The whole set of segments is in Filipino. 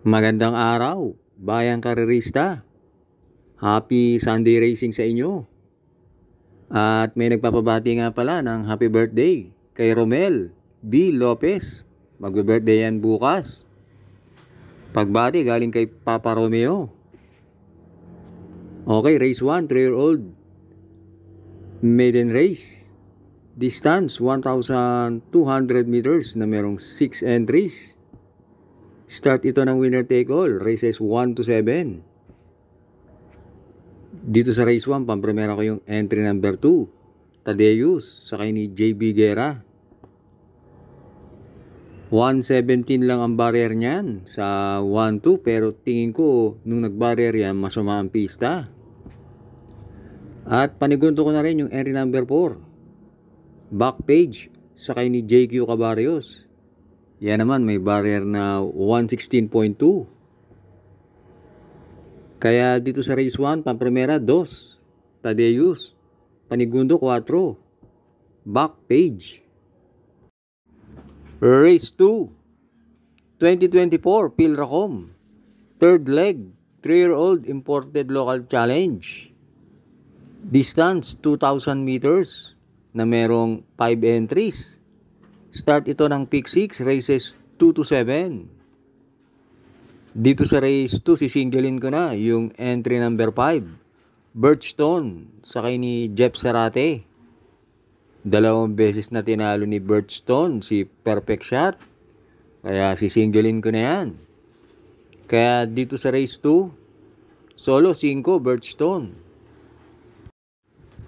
Magandang araw, bayang karerista. Happy Sunday racing sa inyo. At may nagpapabati nga pala ng happy birthday kay Romel B. Lopez. Magbe-birthday yan bukas. Pagbati galing kay Papa Romeo. Okay, race 1, 3-year-old. Maiden race. Distance 1,200 meters na merong 6 entries. Start ito ng winner take all, races 1 to 7. Dito sa race 1, pampremera ko yung entry number 2, Tadeus, sakay ni JB Guerra. 117 lang ang barrier niyan sa 1-2, pero tingin ko nung nag-barrier yan, masama ang pista. At panigundo ko na rin yung entry number 4, Backpage, sakay ni JQ Cabarrios. Yan naman, may barrier na 116.2. Kaya dito sa race 1, pampremera 2, Tadeus. Panigundo 4, Backpage. Race 2, 2024, Pilracom. Third leg, 3-year-old imported local challenge. Distance 2,000 meters na merong 5 entries. Start ito ng pick 6, races 2 to 7. Dito sa race 2, sisinggalin ko na yung entry number 5, Birchstone, sakay ni Jeff Serate. 2 beses na tinalo ni Birchstone si Perfect Shot. Kaya sisinggalin ko na yan. Kaya dito sa race 2, solo 5, Birchstone.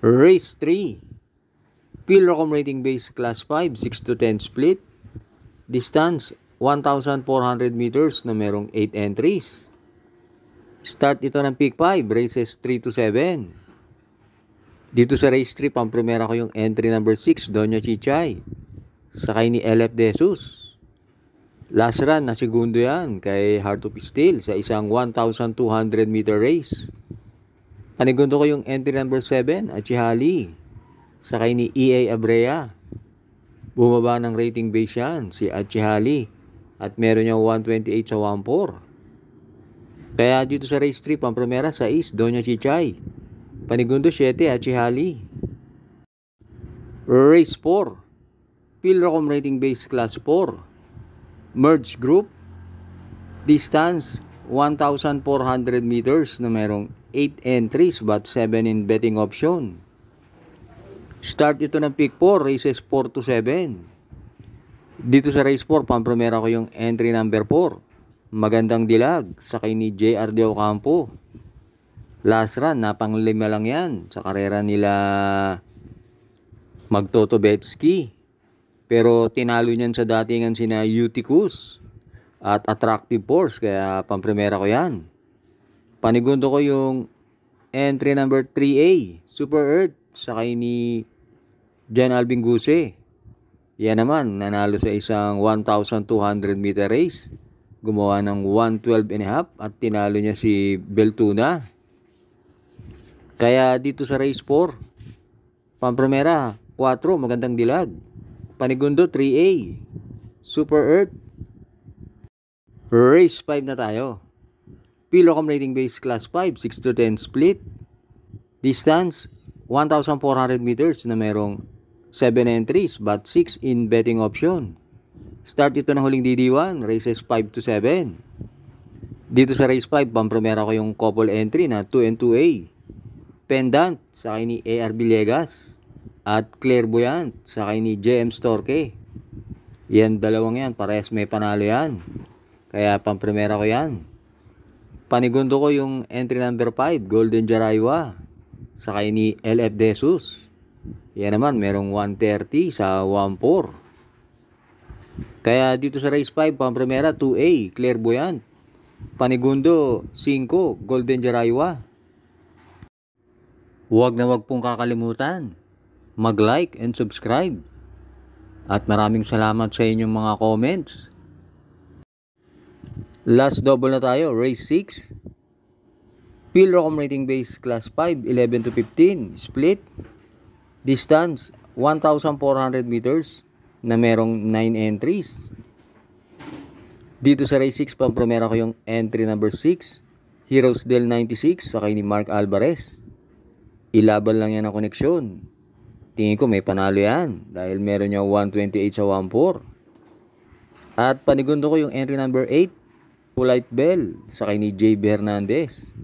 Race 3, Pilracom rating base class 5, 6 to 10 split. Distance 1,400 meters na merong 8 entries. Start ito ng pick 5, races 3 to 7. Dito sa race 3, pampremera ko yung entry number 6, Doña Chichay, sakay ni LF Jesus. Last run na segundo yan kay Heart of Steel sa isang 1,200 meter race. Panigundo ko yung entry number 7, Achihali, sakay ni EA Abrea. Bumaba ng rating base yan si Achihali at meron niya 128 sa 1.4. Kaya dito sa race 3, pampremera 6, Doña Chichay. Panigundo 7, Achihali. Race 4, Pilracom rating base class 4, merge group. Distance 1,400 meters na merong 8 entries but 7 in betting option. Start ito ng pick 4, races 4 to 7. Dito sa race 4, pampremera ko yung entry number 4, Magandang Dilag, sakay ni JR De Ocampo. Last run, napang-5 lang yan sa karera nila Magtotobetski. Pero tinalo niyan sa datingan sina Uticus at Attractive Force, kaya pampremera ko yan. Panigundo ko yung entry number 3A, Super Earth, sakay ni Jan Alvin Guse. Yan naman, nanalo sa isang 1,200 meter race. Gumawa ng 112.5 at tinalo niya si Beltuna. Kaya dito sa race 4, pampremera 4, Magandang Dilag. Panigundo 3A, Super Earth. Race 5 na tayo. Pilracom rating base class 5, 6 to 10 split. Distance 1,400 meters na merong 7 entries but 6 in betting option. Start ito ng huling DD1, races 5 to 7. Dito sa race 5, pampremera ko yung couple entry na 2 and 2A. Pendant, sakay ni AR Villegas. At Clairvoyant, sakay ni JM Storke. Yan, dalawang yan, parehas may panalo yan. Kaya pampremera ko yan. Panigundo ko yung entry number 5, Golden Jaraywa, sakay ni LF Jesus. Yan naman, merong 130 sa 1.4. Kaya dito sa race 5, pampremera 2A, Clairvoyant. Panigundo 5, Golden Jaraywa. Huwag na huwag pong kakalimutan mag-like and subscribe. At maraming salamat sa inyong mga comments. Last double na tayo, race 6. Pilracom rating base class 5, 11 to 15, split. Distance 1,400 meters na merong 9 entries. Dito sa race 6, pampremera ko yung entry number 6, Heroes del 96, sakay ni Mark Alvarez. Ilaban lang yan ang koneksyon. Tingin ko may panalo yan dahil meron niya 128 sa 1-4. At panigundo ko yung entry number 8, Polite Bell, sakay ni JB Hernandez.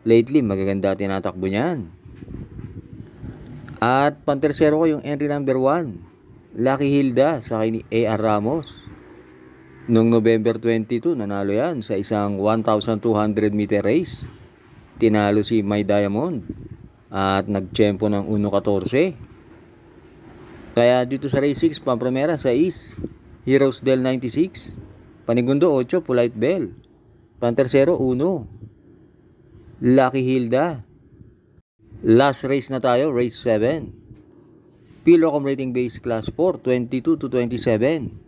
Lately, magaganda tinatakbo niyan. At pantersero ko yung entry number 1, Lucky Hilda, sakay ni AR Ramos. Noong November 22, nanalo yan sa isang 1,200 meter race. Tinalo si My Diamond at nagtsempo ng 1.14. Kaya dito sa race 6, pampremera sa East, Heroes del 96. Panigundo 8, Polite Bell. Pantersero 1, Lucky Hilda. Last race na tayo, race 7. Pilocom rating base class 4, 22 to 27.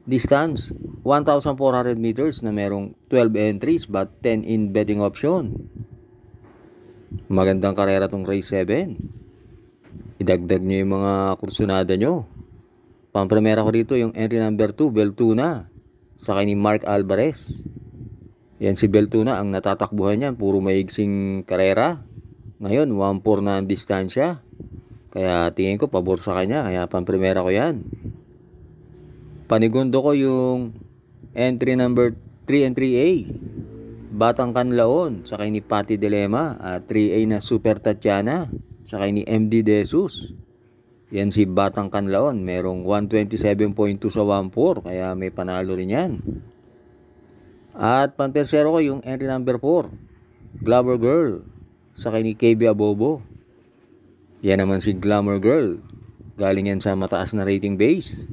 Distance, 1,400 meters na merong 12 entries but 10 in betting option. Magandang karera tong race 7. Idagdag nyo yung mga kursunada nyo. Pampremera ko dito yung entry number 2, Beltuna, sakay ni Mark Alvarez. Yan si Beltuna, ang natatakbuhan niyan, puro maigsing karera. Ngayon, 1-4 na ang distansya. Kaya tingin ko pabor sa kanya, kaya pampremera ko yan. Panigundo ko yung entry number 3 and 3A, Batang Canlaon, sakay ni Patty Dilema, at 3A na Super Tatiana, sakay ni MD De Jesus. Yan si Batang Canlaon, merong 127.2 sa 1-4, kaya may panalo rin yan. At pantersero ko yung entry number 4, Glamour Girl, sakay ni KB Abobo. Yan naman si Glamour Girl, galing yan sa mataas na rating base.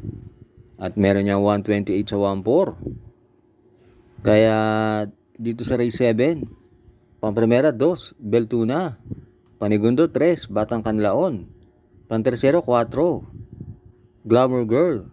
At meron niya 128 sa 1-4. Kaya dito sa race 7, pampremera 2, Beltuna. Panigundo 3, Batang Canlaon. Pantersero 4, Glamour Girl.